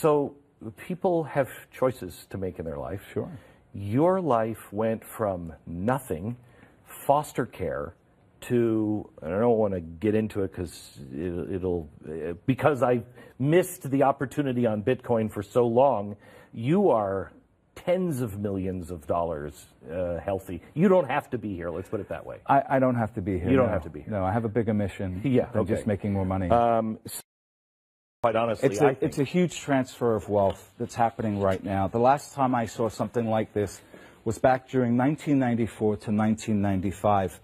So people have choices to make in their life. Sure. Your life went from nothing, foster care, to, I don't want to get into it because I missed the opportunity on Bitcoin for so long. You are tens of millions of dollars healthy. You don't have to be here, let's put it that way. I don't have to be here. You don't have to be here. No, I have a bigger mission than just making more money. Quite honestly, it's a huge transfer of wealth that's happening right now. The last time I saw something like this was back during 1994 to 1995.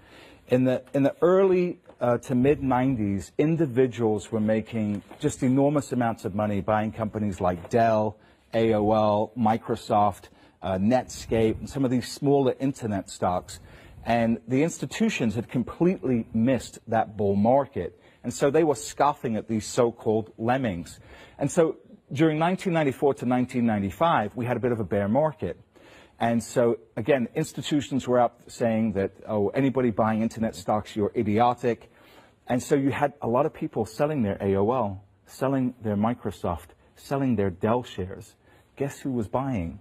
In the early to mid 90s, individuals were making just enormous amounts of money buying companies like Dell, AOL, Microsoft, Netscape, and some of these smaller internet stocks. And the institutions had completely missed that bull market. And so they were scoffing at these so-called lemmings. And so during 1994 to 1995, we had a bit of a bear market. And so, again, institutions were out saying that, oh, anybody buying internet stocks, you're idiotic. And so you had a lot of people selling their AOL, selling their Microsoft, selling their Dell shares. Guess who was buying?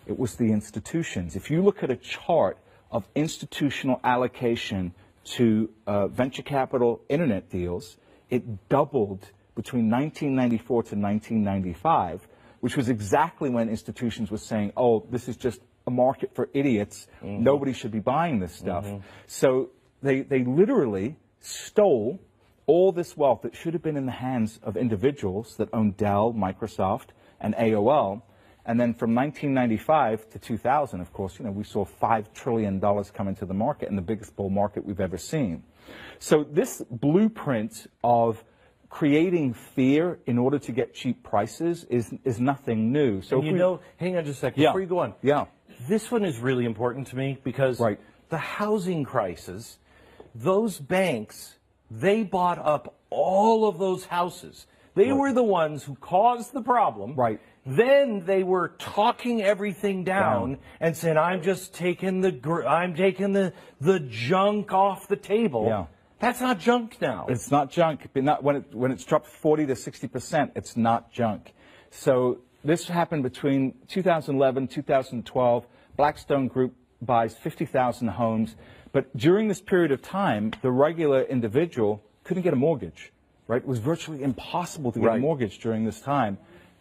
It was the institutions. If you look at a chart of institutional allocation to venture capital internet deals, it doubled between 1994 to 1995, which was exactly when institutions were saying, oh, this is just a market for idiots. Mm-hmm. Nobody should be buying this stuff. Mm-hmm. So they literally stole all this wealth that should have been in the hands of individuals that owned Dell, Microsoft, and AOL. And then from 1995 to 2000, of course, we saw $5 trillion come into the market, and the biggest bull market we've ever seen. So this blueprint of creating fear in order to get cheap prices is nothing new. So hang on just a second before you go on. Yeah. This one is really important to me because the housing crisis, those banks, they bought up all of those houses. They were the ones who caused the problem. Right. Then they were talking everything down and saying, "I'm just taking the junk off the table." Yeah. That's not junk now. It's not junk. But not when it's dropped 40 to 60%. It's not junk. So this happened between 2011, 2012. Blackstone Group buys 50,000 homes, but during this period of time, the regular individual couldn't get a mortgage. Right? It was virtually impossible to get a mortgage during this time,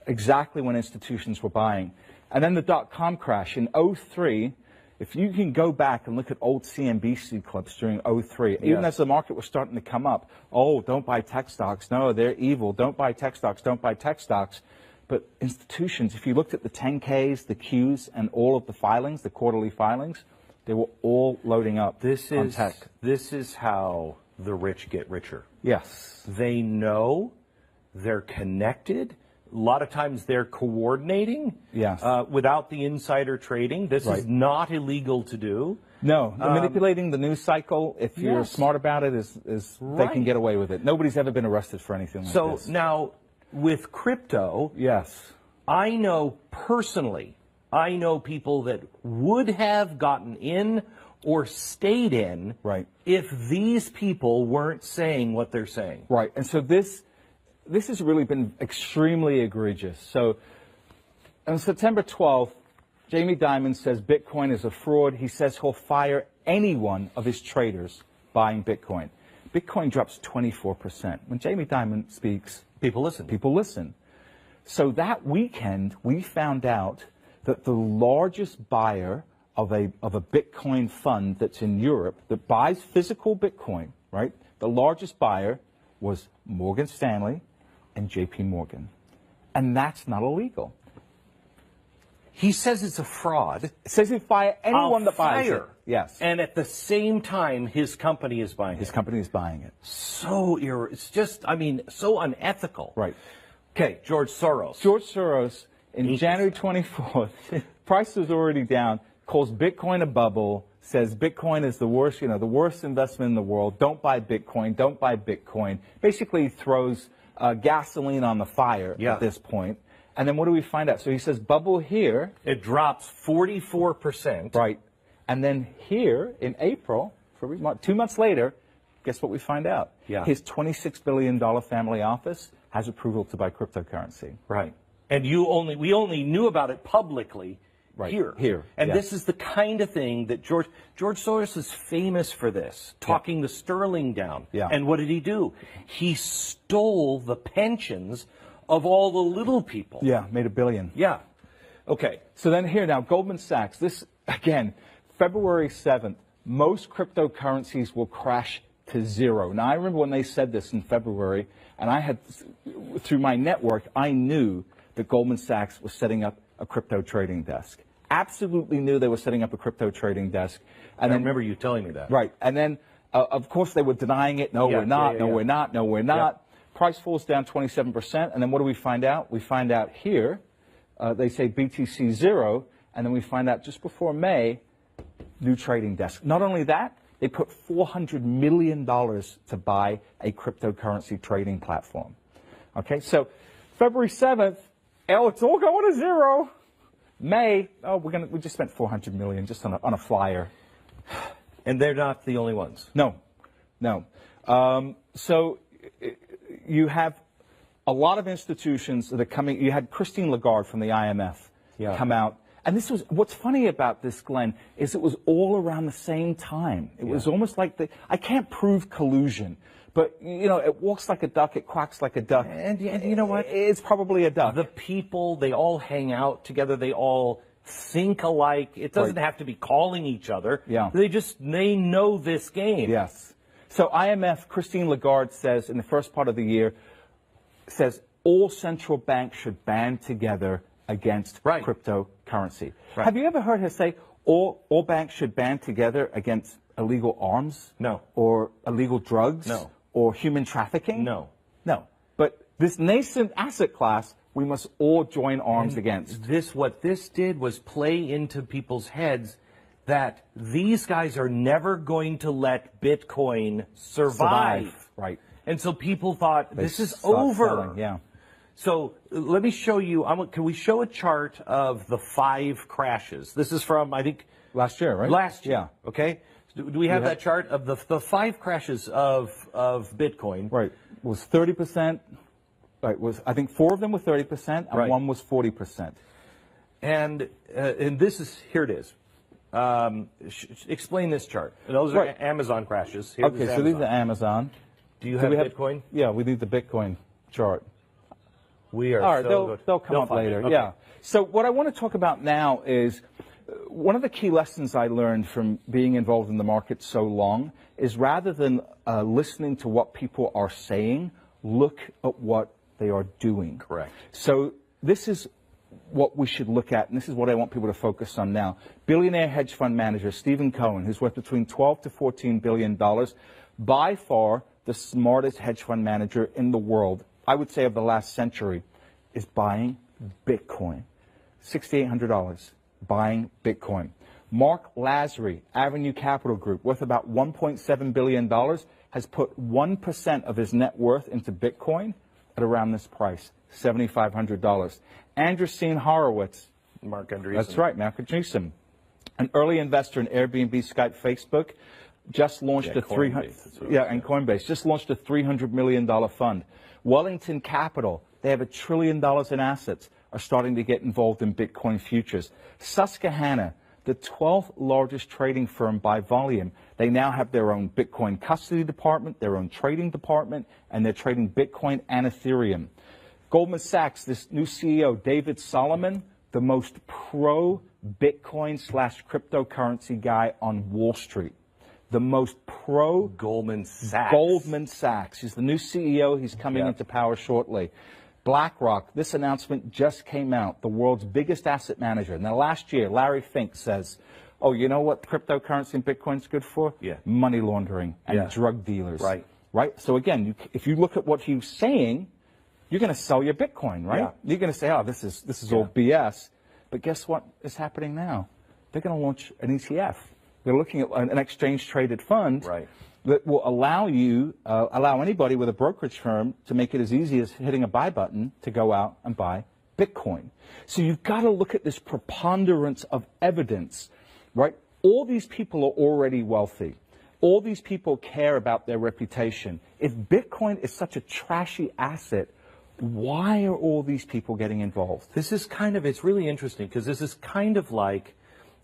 exactly when institutions were buying. And then the dot-com crash in 2003, if you can go back and look at old CNBC clips during 2003, even as the market was starting to come up, oh, don't buy tech stocks. No, they're evil. Don't buy tech stocks. Don't buy tech stocks. But institutions, if you looked at the 10Ks, the Qs, and all of the filings, the quarterly filings, they were all loading up on tech. This is how the rich get richer. Yes. They know, they're connected. A lot of times they're coordinating without the insider trading. This is not illegal to do. No, manipulating the news cycle, if you're smart about it, is they can get away with it. Nobody's ever been arrested for anything like this. So now, with crypto, I know personally, I know people that would have gotten in or stayed in if these people weren't saying what they're saying. Right, and so this has really been extremely egregious. So on September 12th, Jamie Dimon says Bitcoin is a fraud. He says he'll fire any one of his traders buying Bitcoin. Bitcoin drops 24%. When Jamie Dimon speaks, people listen. People listen. So that weekend, we found out that the largest buyer of a Bitcoin fund that's in Europe that buys physical Bitcoin, right? The largest buyer was Morgan Stanley and JP Morgan. And that's not illegal. He says it's a fraud. It says he'll fire anyone that buys it. Yes. And at the same time, his company is buying it. His company is buying it. It's just, so unethical. Right. Okay, George Soros. George Soros, in January 24th, price was already down, calls Bitcoin a bubble, says Bitcoin is the worst, the worst investment in the world. Don't buy Bitcoin. Don't buy Bitcoin. Basically throws gasoline on the fire at this point. And then what do we find out? So he says bubble here. It drops 44%. Right. And then here in April, 2 months later, guess what we find out? Yeah. His $26 billion family office has approval to buy cryptocurrency. Right. And we only knew about it publicly here. And this is the kind of thing that George Soros is famous for this, talking the sterling down. And what did he do? He stole the pensions of all the little people. Yeah, made $1 billion. Yeah. Okay. So then here now, Goldman Sachs, this, again, February 7th, most cryptocurrencies will crash to zero. Now, I remember when they said this in February, and I had, through my network, I knew that Goldman Sachs was setting up a crypto trading desk. Absolutely knew they were setting up a crypto trading desk. And I remember you telling me that. Right. And then, of course, they were denying it. No, we're not. No, we're not. No, we're not. Price falls down 27%. And then what do we find out? We find out here, they say BTC 0. And then we find out just before May, new trading desk. Not only that, they put $400 million to buy a cryptocurrency trading platform. Okay, so February 7th, it's all going to zero. May, we just spent $400 million just on a flyer. And they're not the only ones. No. So you have a lot of institutions that are coming. You had Christine Lagarde from the IMF come out. And this was, what's funny about this, Glenn, is it was all around the same time. It was almost like I can't prove collusion, but, you know, it walks like a duck, it quacks like a duck. And you know what? It's probably a duck. The people, they all hang out together, they all think alike. It doesn't have to be calling each other. They know this game. Yes. So IMF, Christine Lagarde says in the first part of the year, says all central banks should band together against cryptocurrency. Have you ever heard her say all banks should band together against illegal arms? No. Or illegal drugs? No. Or human trafficking? No. But this nascent asset class, we must all join arms against. What this did was play into people's heads that these guys are never going to let Bitcoin survive. Right. And so people thought, this is over. Selling. So let me show you, can we show a chart of the 5 crashes? This is from, I think... Last year, right? Last year, okay? Do we have that chart of the 5 crashes of Bitcoin? Right. It was 30%. Right. I think 4 of them were 30% and 1 was 40%. And this is, here it is. Explain this chart. Those are Amazon crashes. Okay, so these are Amazon. Do you have Bitcoin? Yeah, we need the Bitcoin chart. We are all right, so good. They'll come up later. Okay. Yeah. So what I want to talk about now is one of the key lessons I learned from being involved in the market so long is rather than listening to what people are saying, look at what they are doing. Correct. So this is what we should look at, and this is what I want people to focus on now. Billionaire hedge fund manager Stephen Cohen, who's worth between $12 to $14 billion, by far the smartest hedge fund manager in the world, I would say of the last century, is buying Bitcoin. $6,800, buying Bitcoin. Mark Lazary, Avenue Capital Group, worth about $1.7 billion, has put 1% of his net worth into Bitcoin at around this price, $7,500. Andreessen Horowitz. Mark Andreessen. That's right, Mark Andreessen. An early investor in Airbnb, Skype, Facebook, just launched and Coinbase just launched a $300 million fund. Wellington Capital, they have $1 trillion in assets, are starting to get involved in Bitcoin futures. Susquehanna, the 12th largest trading firm by volume, they now have their own Bitcoin custody department, their own trading department, and they're trading Bitcoin and Ethereum. Goldman Sachs, this new CEO, David Solomon, the most pro-Bitcoin / cryptocurrency guy on Wall Street. The most pro Goldman Sachs. Goldman Sachs. He's the new CEO. He's coming into power shortly. BlackRock, this announcement just came out, the world's biggest asset manager. Now, last year, Larry Fink says, oh, you know what cryptocurrency and Bitcoin's good for? Money laundering and drug dealers. Right? So, again, if you look at what he's saying, you're going to sell your Bitcoin, right? You're going to say, oh, this is all BS. But guess what is happening now? They're going to launch an ETF. They're looking at an exchange-traded fund that will allow anybody with a brokerage firm to make it as easy as hitting a buy button to go out and buy Bitcoin. So you've got to look at this preponderance of evidence, right? All these people are already wealthy. All these people care about their reputation. If Bitcoin is such a trashy asset, Why are all these people getting involved? This is it's really interesting because this is kind of like,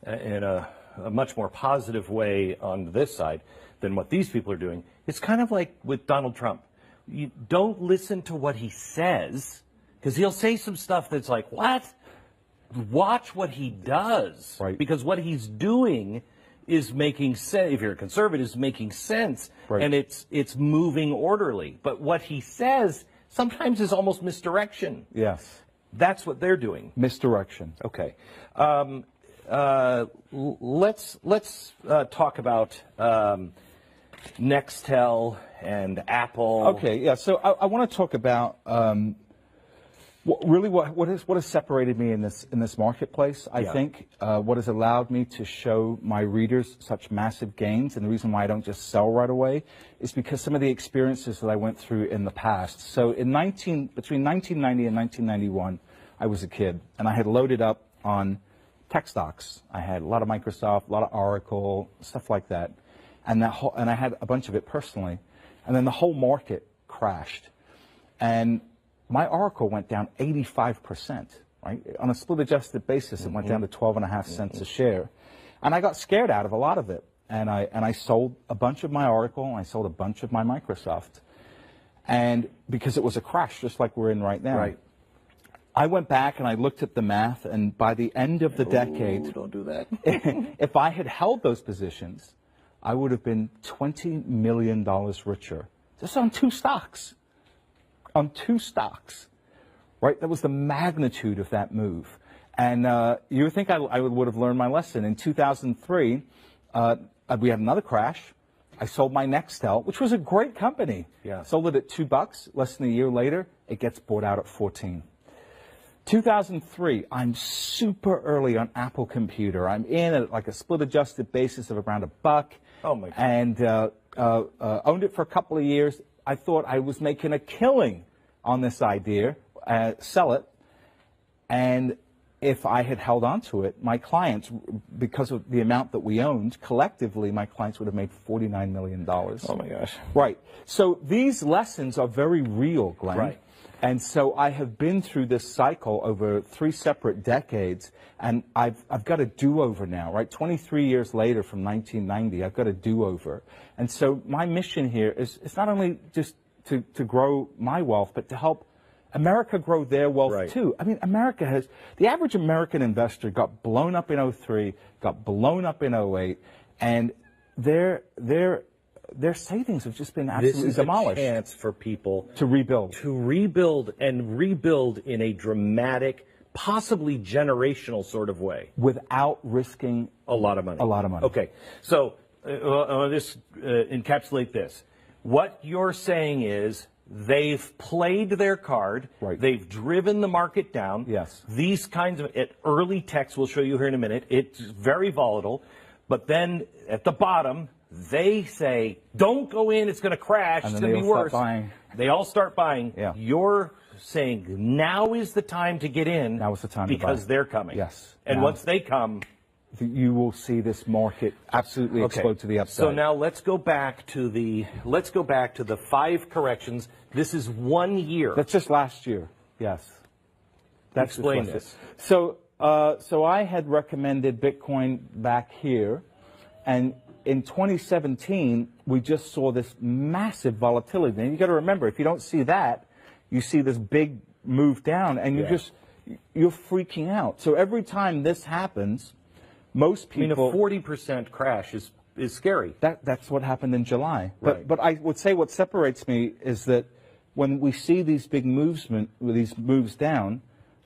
in a much more positive way on this side than what these people are doing. It's kind of like with Donald Trump. You don't listen to what he says because he'll say some stuff that's like, what? Watch what he does. Right. Because what he's doing is making sense. If you're a conservative, it's making sense. Right. And it's moving orderly. But what he says sometimes is almost misdirection. Yes. That's what they're doing. Misdirection. Okay. Let's talk about Nextel and Apple. Okay, yeah. So I want to talk about what has separated me in this marketplace. I think what has allowed me to show my readers such massive gains, and the reason why I don't just sell right away is because some of the experiences that I went through in the past. So between 1990 and 1991, I was a kid, and I had loaded up on tech stocks. I had a lot of Microsoft, a lot of Oracle, stuff like that, and I had a bunch of it personally. And then the whole market crashed, and my Oracle went down 85%. Right, on a split-adjusted basis, it went down to 12.5 cents a share, and I got scared out of a lot of it, and I sold a bunch of my Oracle, and I sold a bunch of my Microsoft, and because it was a crash, just like we're in right now. Right. I went back and I looked at the math, and by the end of the decade, don't do that. if I had held those positions, I would have been $20 million richer just on two stocks. On two stocks, right? That was the magnitude of that move. And you would think I would have learned my lesson. In 2003, we had another crash. I sold my Nextel, which was a great company. Yeah. Sold it at $2. Less than a year later, it gets bought out at 14. 2003, I'm super early on Apple Computer. I'm in at like a split-adjusted basis of around $1. Oh my God. And owned it for a couple of years. I thought I was making a killing on this idea, sell it, and if I had held on to it, my clients, because of the amount that we owned, collectively, my clients would have made $49 million. Oh my gosh. Right. So these lessons are very real, Glenn. Right. And so I have been through this cycle over 3 separate decades, and I've got a do-over now, right? 23 years later from 1990, I've got a do-over. And so my mission here is not only just to grow my wealth, but to help America grow their wealth too. I mean, the average American investor got blown up in 2003, got blown up in 2008, and their savings have just been absolutely demolished. This is a chance for people to rebuild. To rebuild and rebuild in a dramatic, possibly generational sort of way. Without risking a lot of money. A lot of money. Okay. So I'll just encapsulate this. What you're saying is they've played their card. Right. They've driven the market down. Yes. These kinds of early techs, we'll show you here in a minute, it's very volatile. But then at the bottom, they say, don't go in, it's going to crash, it's going to be worse. They all start buying. Yeah. You're saying now is the time to get in. Now is the time to buy. Because they're coming. Yes. And once they come, you will see this market absolutely explode to the upside. So now let's go back to the 5 corrections. This is 1 year. That's just last year. Yes. That's Explain this. So I had recommended Bitcoin back here, and in 2017 we just saw this massive volatility. And you got to remember, if you don't see that, you see this big move down, and you're freaking out. So every time this happens, most people. I mean, a 40% crash is scary. That's what happened in July. Right. But I would say what separates me is that when we see these big these moves down,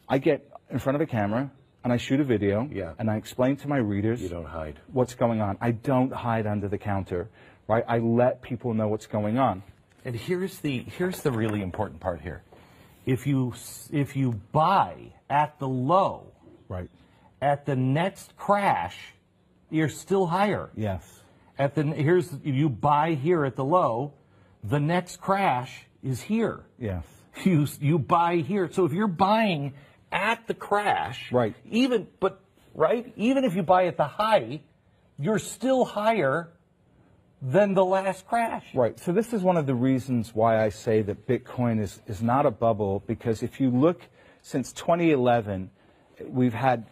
I get in front of a camera and I shoot a video. Yeah. And I explain to my readers. You don't hide. What's going on. I don't hide under the counter, right? I let people know what's going on. And here's the really important part here. If you buy at the low, right, at the next crash, you're still higher. Yes. You buy here at the low, the next crash is here. Yes. You buy here. So if you're buying at the crash, right, even if you buy at the high, you're still higher. Even if you buy at the high, you're still higher. Even if you buy at the low, the next crash is here. Yes. You buy here. So if you're buying at the crash, right? Even if you buy at the high, you're still higher. Even if you buy at the high, you're still higher. Right? Even if you buy at the high, you're still higher than the last crash. Right. So this is one of the reasons why I say that Bitcoin is not a bubble, because if you look since 2011, we've had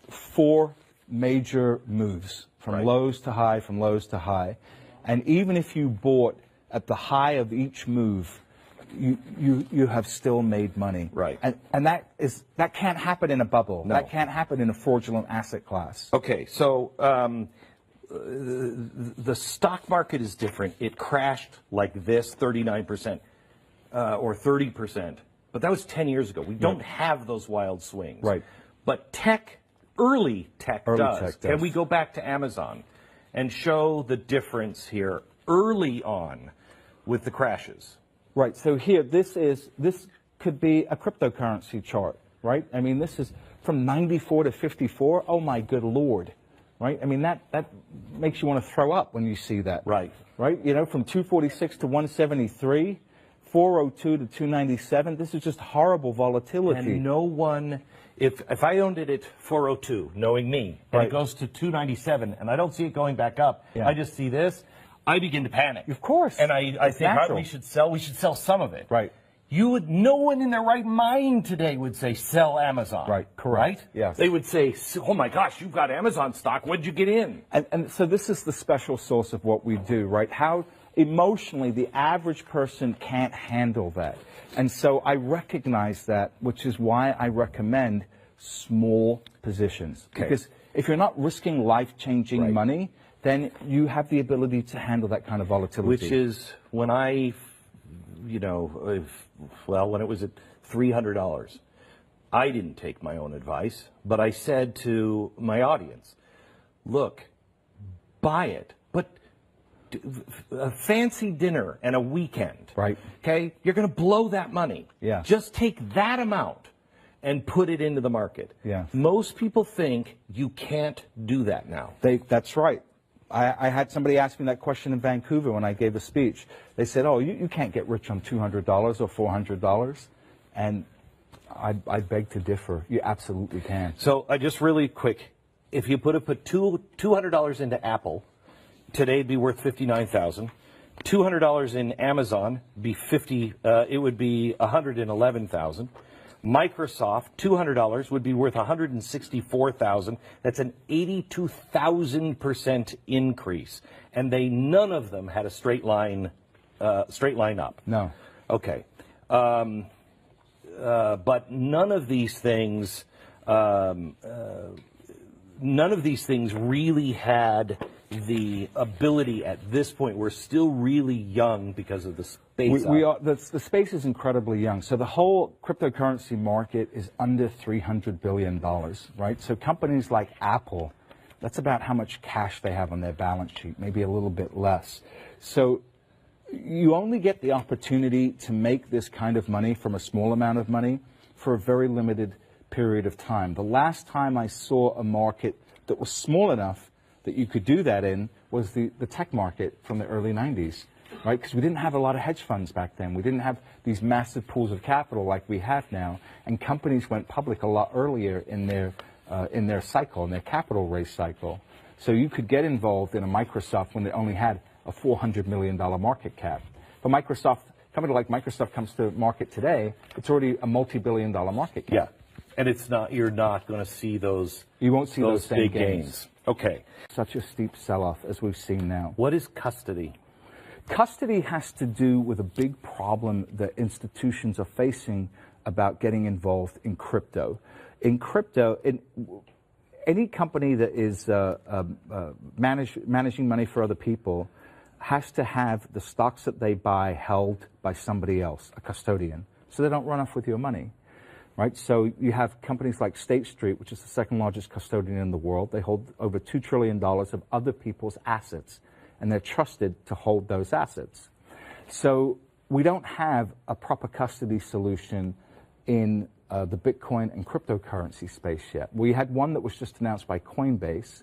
4 major moves from lows to high, from lows to high. And even if you bought at the high of each move, you have still made money. Right. And that can't happen in a bubble. No. That can't happen in a fraudulent asset class. Okay, so the stock market is different. It crashed like this, 39% or 30%, but that was 10 years ago. We don't have those wild swings. Right. But early tech does. Can we go back to Amazon and show the difference here early on with the crashes? Right. So here, this could be a cryptocurrency chart, right? I mean, this is from 94 to 54. Oh my good Lord, right? I mean, that makes you want to throw up when you see that. Right. Right. You know, from 246 to 173, 402 to 297. This is just horrible volatility. And no one, if I owned it at 402, knowing me, and it goes to 297, and I don't see it going back up, I just see this, I begin to panic. Of course. And I think we should sell some of it. Right. No one in their right mind today would say sell Amazon. Right, correct. Right? Yes. They would say, oh my gosh, you've got Amazon stock, when'd you get in? And so this is the special sauce of what we do, right? How emotionally the average person can't handle that. And so I recognize that, which is why I recommend small positions. Okay. Because if you're not risking life-changing money, then you have the ability to handle that kind of volatility. Which is when when it was at $300, I didn't take my own advice, but I said to my audience, look, buy it, but a fancy dinner and a weekend, right? Okay, you're going to blow that money. Yeah. Just take that amount and put it into the market. Yeah. Most people think you can't do that now. That's right. I had somebody ask me that question in Vancouver when I gave a speech. They said, oh, you can't get rich on $200 or $400. And I beg to differ. You absolutely can. So just really quick, if you put $200 into Apple, today it'd be worth $59,000. $200 in Amazon it would be $111,000. Microsoft, $200 would be worth $164,000. That's an 82,000% increase, and none of them had a straight line up. No. Okay, but none of these things really had the ability at this point. We're still really young because of the space. The space is incredibly young. So the whole cryptocurrency market is under $300 billion, right? So companies like Apple, that's about how much cash they have on their balance sheet, maybe a little bit less. So you only get the opportunity to make this kind of money from a small amount of money for a very limited period of time. The last time I saw a market that was small enough that you could do that in was the tech market from the early 90s, right? Because we didn't have a lot of hedge funds back then. We didn't have these massive pools of capital like we have now, and companies went public a lot earlier in their cycle, in their capital raise cycle. So you could get involved in a Microsoft when they only had a $400 million market cap. But a company like Microsoft comes to market today, it's already a multi-billion-dollar market cap. Yeah, and you're not going to see those. You won't see those same big gains. Okay. Such a steep sell-off as we've seen now. What is custody? Custody has to do with a big problem that institutions are facing about getting involved in crypto. In crypto, any company that is managing money for other people has to have the stocks that they buy held by somebody else, a custodian, so they don't run off with your money. Right, so you have companies like State Street, which is the second largest custodian in the world. They hold over $2 trillion of other people's assets, and they're trusted to hold those assets. So we don't have a proper custody solution in the Bitcoin and cryptocurrency space yet. We had one that was just announced by Coinbase,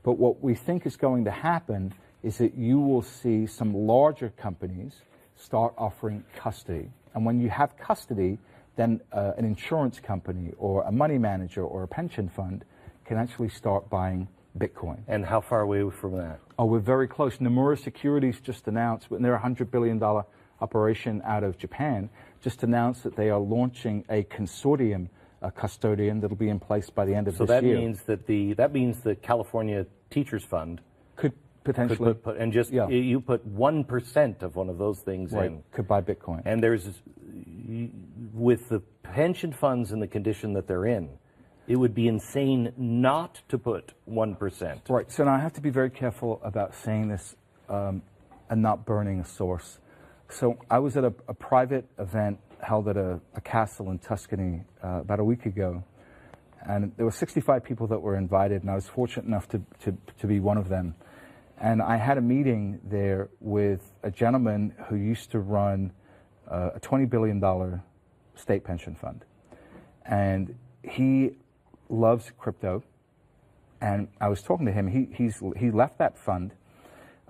but what we think is going to happen is that you will see some larger companies start offering custody. And when you have custody, then an insurance company or a money manager or a pension fund can actually start buying Bitcoin. And how far away are we from that? Oh, we're very close. Nomura Securities just announced, and they're a $100 billion operation out of Japan, just announced that they are launching a consortium, a custodian that'll be in place by the end of this year. That means the California Teachers Fund could potentially put and just you put 1% of one of those things in. Could buy Bitcoin. And there's, with the pension funds in the condition that they're in, it would be insane not to put 1%. Right. So now I have to be very careful about saying this and not burning a source. So I was at a private event held at a castle in Tuscany about a week ago, and there were 65 people that were invited, and I was fortunate enough to be one of them. And I had a meeting there with a gentleman who used to run a $20 billion state pension fund, and he loves crypto. And I was talking to him. He left that fund,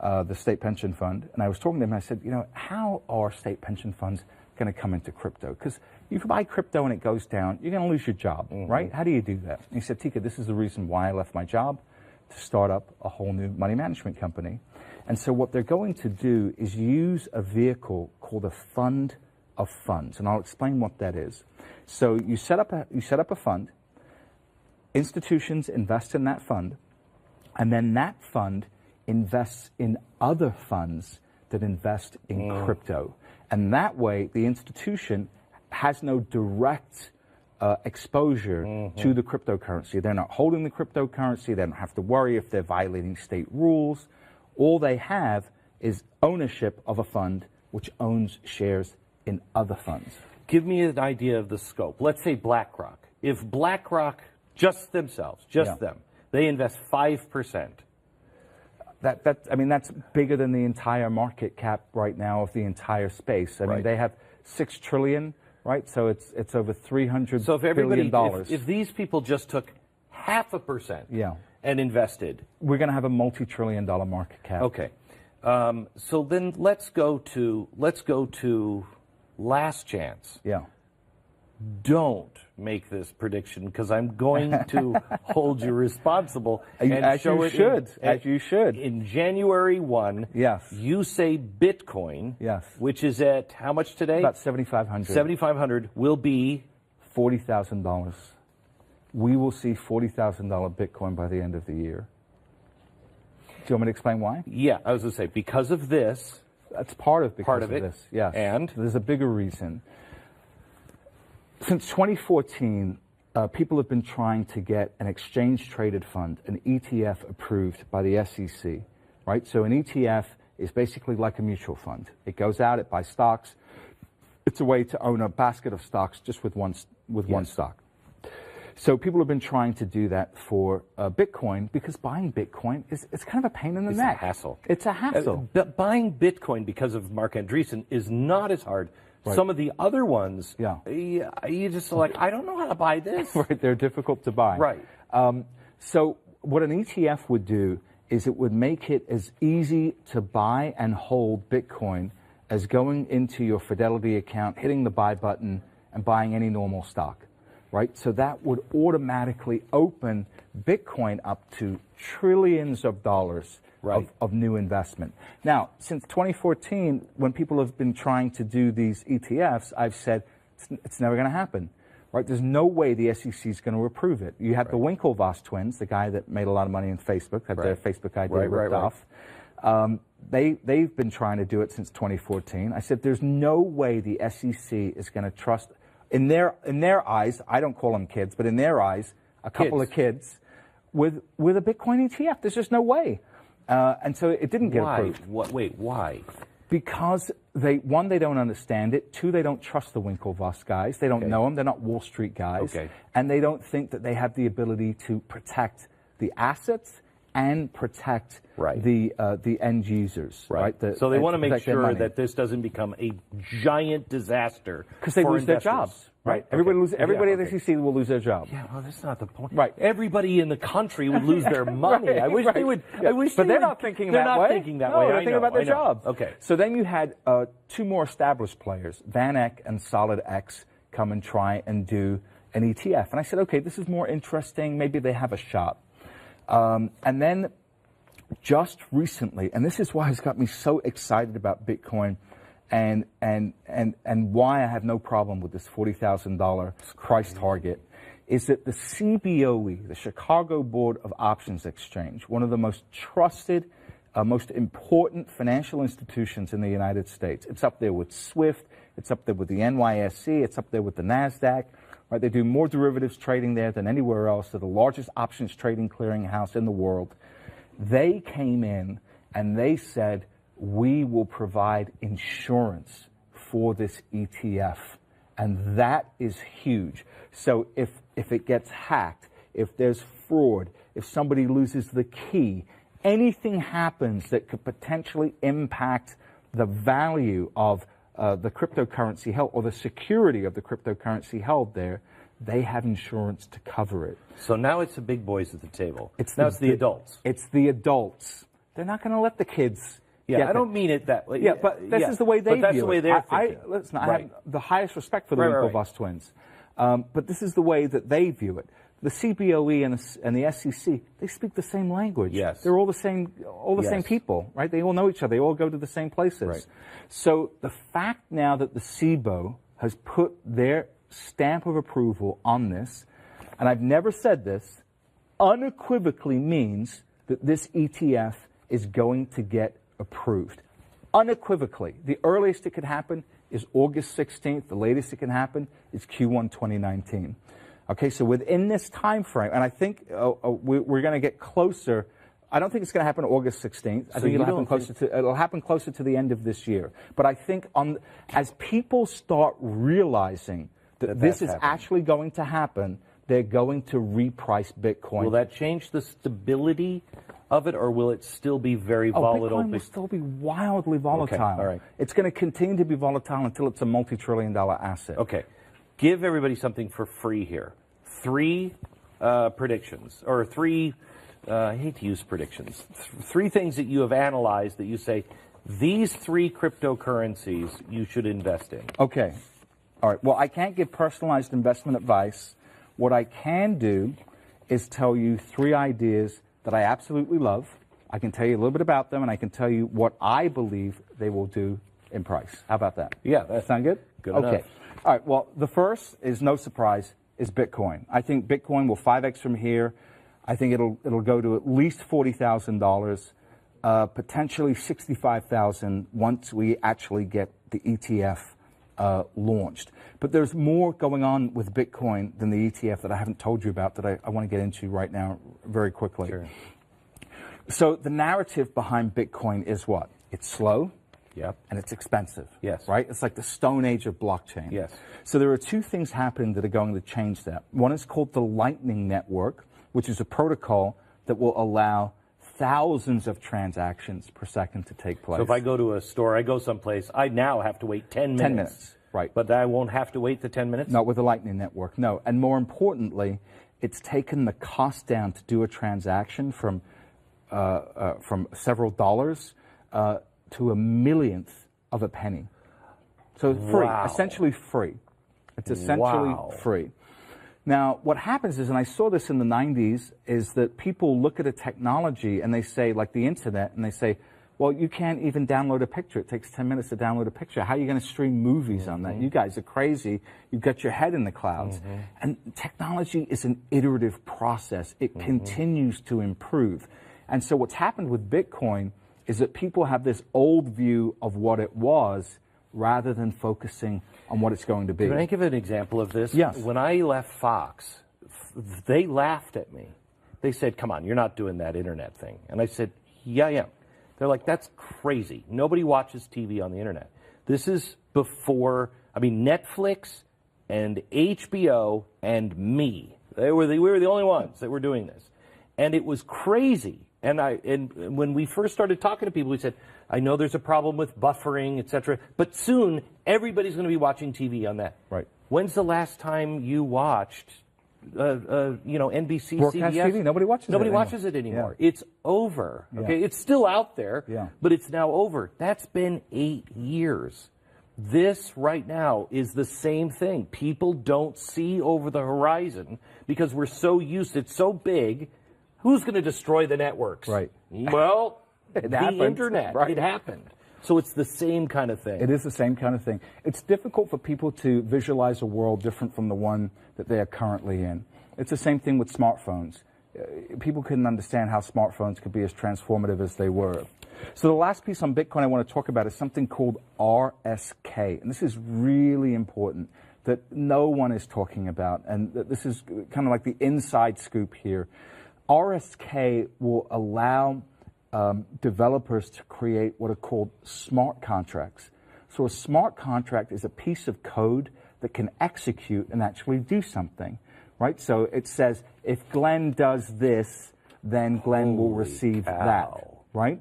the state pension fund, and I was talking to him. And I said, how are state pension funds going to come into crypto? Because if you buy crypto and it goes down, you're going to lose your job, right? How do you do that? And he said, Tika, this is the reason why I left my job, to start up a whole new money management company. And so what they're going to do is use a vehicle called a fund of funds, and I'll explain what that is. So you set up a fund. Institutions invest in that fund, and then that fund invests in other funds that invest in crypto. And that way, the institution has no direct exposure to the cryptocurrency. They're not holding the cryptocurrency. They don't have to worry if they're violating state rules. All they have is ownership of a fund which owns shares in other funds. Give me an idea of the scope. Let's say BlackRock. If BlackRock, just themselves, them, they invest 5%. That's bigger than the entire market cap right now of the entire space. I mean, they have $6 trillion, right? So it's over $300 billion. If these people just took 0.5% and invested, we're going to have a multi-trillion-dollar market cap. Okay. So then let's go to last chance. Yeah. Don't make this prediction, because I'm going to hold you responsible. As you should. In January 1, you say Bitcoin, which is at how much today? About 7,500. 7,500 will be $40,000. We will see $40,000 Bitcoin by the end of the year. Do you want me to explain why? Yeah, I was going to say, because of this. That's part of this, yes. And? There's a bigger reason. Since 2014, people have been trying to get an exchange-traded fund, an ETF approved by the SEC, right? So an ETF is basically like a mutual fund. It goes out, it buys stocks. It's a way to own a basket of stocks just with one stock. So people have been trying to do that for Bitcoin, because buying Bitcoin it's kind of a pain in the neck. It's a hassle. It's a hassle. But buying Bitcoin, because of Mark Andreessen, is not as hard. Right. Some of the other ones, you just like, I don't know how to buy this. Right, they're difficult to buy. Right. So what an ETF would do is it would make it as easy to buy and hold Bitcoin as going into your Fidelity account, hitting the buy button, and buying any normal stock. Right? So that would automatically open Bitcoin up to trillions of dollars of new investment. Now, since 2014, when people have been trying to do these ETFs, I've said it's never going to happen. Right? There's no way the SEC is going to approve it. You have the Winklevoss twins, the guy that made a lot of money in Facebook, had their Facebook idea ripped off. They've been trying to do it since 2014. I said there's no way the SEC is going to trust. In their eyes, I don't call them kids, but in their eyes, a couple of kids with a Bitcoin ETF. There's just no way. And so it didn't get approved. Wait, why? Because they don't understand it. Two, they don't trust the Winklevoss guys. They don't know them. They're not Wall Street guys. Okay. And they don't think that they have the ability to protect the assets and protect the end users. Right. So they want to make sure that this doesn't become a giant disaster. Because they lose their jobs. Right. Everybody at the SEC will lose their job. Yeah, well, that's not the point. Right. Everybody in the country would lose their money. I wish they would. But they're not thinking that way. They're not thinking that way. They're thinking about their jobs. Okay. So then you had two more established players, VanEck and SolidX, come and try and do an ETF. And I said, okay, this is more interesting. Maybe they have a shot. And then just recently, and this is why it's got me so excited about Bitcoin and why I have no problem with this $40,000 price target, is that the CBOE, the Chicago Board of Options Exchange, one of the most trusted, most important financial institutions in the United States. It's up there with SWIFT, it's up there with the NYSE, it's up there with the NASDAQ. Right? They do more derivatives trading there than anywhere else. They're the largest options trading clearinghouse in the world. They came in and they said, we will provide insurance for this ETF. And that is huge. So if it gets hacked, if there's fraud, if somebody loses the key, anything happens that could potentially impact the value of the cryptocurrency held or the security of the cryptocurrency held there, they have insurance to cover it. So now it's the big boys at the table. It's the adults. It's the adults. They're not going to let the kids. Yeah, I don't mean it that way. Yeah, but this is the way they view it. That's the way they're thinking. Listen, I have the highest respect for the Winklevoss twins. But this is the way that they view it. The CBOE and the SEC, they speak the same language. Yes. They're all the same people, right? They all know each other. They all go to the same places. Right. So the fact now that the CBOE has put their stamp of approval on this, and I've never said this, unequivocally means that this ETF is going to get approved. Unequivocally. The earliest it could happen is August 16th. The latest it can happen is Q1 2019. Okay, so within this time frame, and I think we're going to get closer. I don't think it's going to happen August 16th. I think it'll happen closer to the end of this year. But I think as people start realizing that this is actually going to happen, they're going to reprice Bitcoin. Will that change the stability of it, or will it still be very volatile? Bitcoin will still be wildly volatile. Okay, all right. It's going to continue to be volatile until it's a multi-trillion-dollar asset. Okay. Give everybody something for free here. 3 predictions, or 3, I hate to use predictions, 3 things that you have analyzed that you say, these 3 cryptocurrencies you should invest in. Okay. All right. Well, I can't give personalized investment advice. What I can do is tell you 3 ideas that I absolutely love. I can tell you a little bit about them, and I can tell you what I believe they will do in price. How about that? Yeah. That sound good? Good okay. enough. All right. Well, the first is no surprise, is Bitcoin. I think Bitcoin will 5x from here. I think it'll go to at least $40,000, potentially $65,000 once we actually get the ETF launched. But there's more going on with Bitcoin than the ETF that I haven't told you about that I want to get into right now very quickly. Sure. So the narrative behind Bitcoin is what? It's slow. Yep. And it's expensive. Yes. Right? It's like the Stone Age of blockchain. Yes. So there are 2 things happening that are going to change that. One is called the Lightning Network, which is a protocol that will allow thousands of transactions per second to take place. So if I go to a store, I go someplace, I now have to wait 10 minutes. 10 minutes, right. But I won't have to wait the 10 minutes? Not with the Lightning Network, no. And more importantly, it's taken the cost down to do a transaction from several dollars to a millionth of a penny. So it's free, essentially free. It's essentially free. Now, what happens is, and I saw this in the 90s, is that people look at a technology and they say, like the internet, and they say, well, you can't even download a picture. It takes 10 minutes to download a picture. How are you going to stream movies on that? You guys are crazy. You've got your head in the clouds. And technology is an iterative process. It continues to improve. And so what's happened with Bitcoin is that people have this old view of what it was rather than focusing on what it's going to be. Can I give an example of this? Yes. When I left Fox, they laughed at me. They said, come on, you're not doing that internet thing. And I said, yeah, I am. They're like, that's crazy. Nobody watches TV on the internet. This is before, Netflix and HBO and me. We were the only ones that were doing this. And it was crazy. And when we first started talking to people, we said, I know there's a problem with buffering, etc., but soon everybody's going to be watching TV on that. Right. When's the last time you watched, NBC, Broadcast CBS? TV? Nobody watches it Nobody anymore. watches it anymore. Yeah. It's over. Okay, Yeah. it's still out there, Yeah. but it's now over. That's been 8 years. This right now is the same thing. People don't see over the horizon because we're so used. It's so big. Who's going to destroy the networks? Right. Well, the happened. internet. Right. It happened. So it's the same kind of thing. It is the same kind of thing. It's difficult for people to visualize a world different from the one that they are currently in. It's the same thing with smartphones. People couldn't understand how smartphones could be as transformative as they were. So the last piece on Bitcoin I want to talk about is something called RSK. And this is really important that no one is talking about. And this is kind of like the inside scoop here. RSK will allow developers to create what are called smart contracts. So a smart contract is a piece of code that can execute and actually do something, right? So it says, if Glenn does this, then Glenn will receive that, right?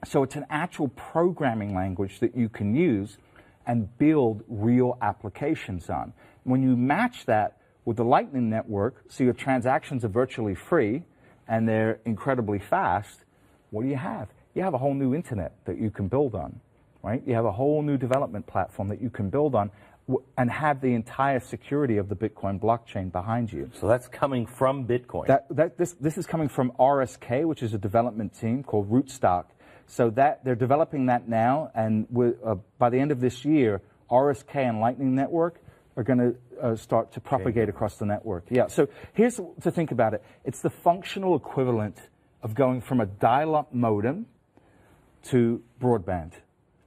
So it's an actual programming language that you can use and build real applications on. When you match that with the Lightning Network, so your transactions are virtually free and they're incredibly fast, what do you have? You have a whole new internet that you can build on, right? You have a whole new development platform that you can build on and have the entire security of the Bitcoin blockchain behind you. So that's coming from Bitcoin. This is coming from RSK, which is a development team called Rootstock. So that they're developing that now, and by the end of this year, RSK and Lightning Network are going to start to propagate across the network. Yeah. So here's to think about it. It's the functional equivalent of going from a dial-up modem to broadband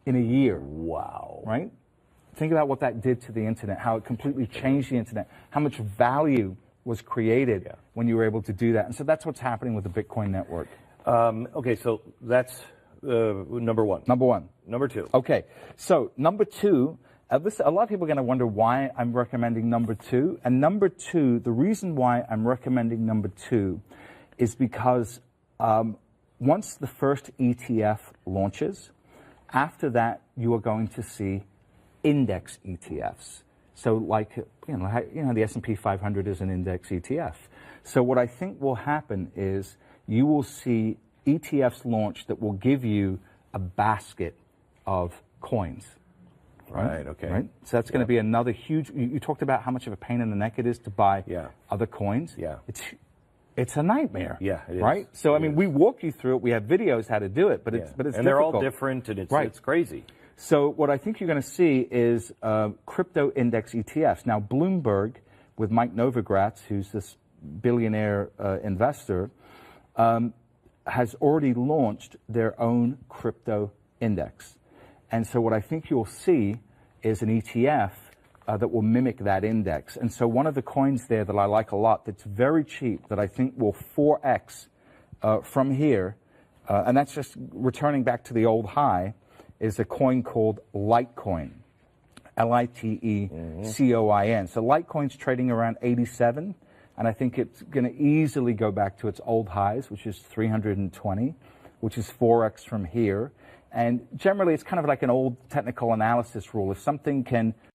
in a year. Wow. Right? Think about what that did to the internet, how it completely changed the internet, how much value was created when you were able to do that. And so that's what's happening with the Bitcoin network. Okay, so that's number one. Number one. Number two. Okay, so number two, a lot of people are going to wonder why I'm recommending number two. And number two, the reason why I'm recommending number two is because once the first ETF launches, after that, you are going to see index ETFs. So like, the S&P 500 is an index ETF. So what I think will happen is you will see ETFs launch that will give you a basket of coins. Right, okay. Right? So that's going to be another huge, you talked about how much of a pain in the neck it is to buy other coins. Yeah. It's a nightmare. Yeah, it is. Right? So, I mean, we walk you through it. We have videos how to do it, but it's and difficult. they're all different, and it's crazy. So what I think you're going to see is crypto index ETFs. Now, Bloomberg, with Mike Novogratz, who's this billionaire investor, has already launched their own crypto index. And so what I think you'll see is an ETF that will mimic that index. And so one of the coins there that I like a lot that's very cheap, that I think will 4x from here, and that's just returning back to the old high, is a coin called Litecoin, Litecoin. So Litecoin's trading around 87, and I think it's going to easily go back to its old highs, which is 320, which is 4x from here. And generally, it's kind of like an old technical analysis rule. If something can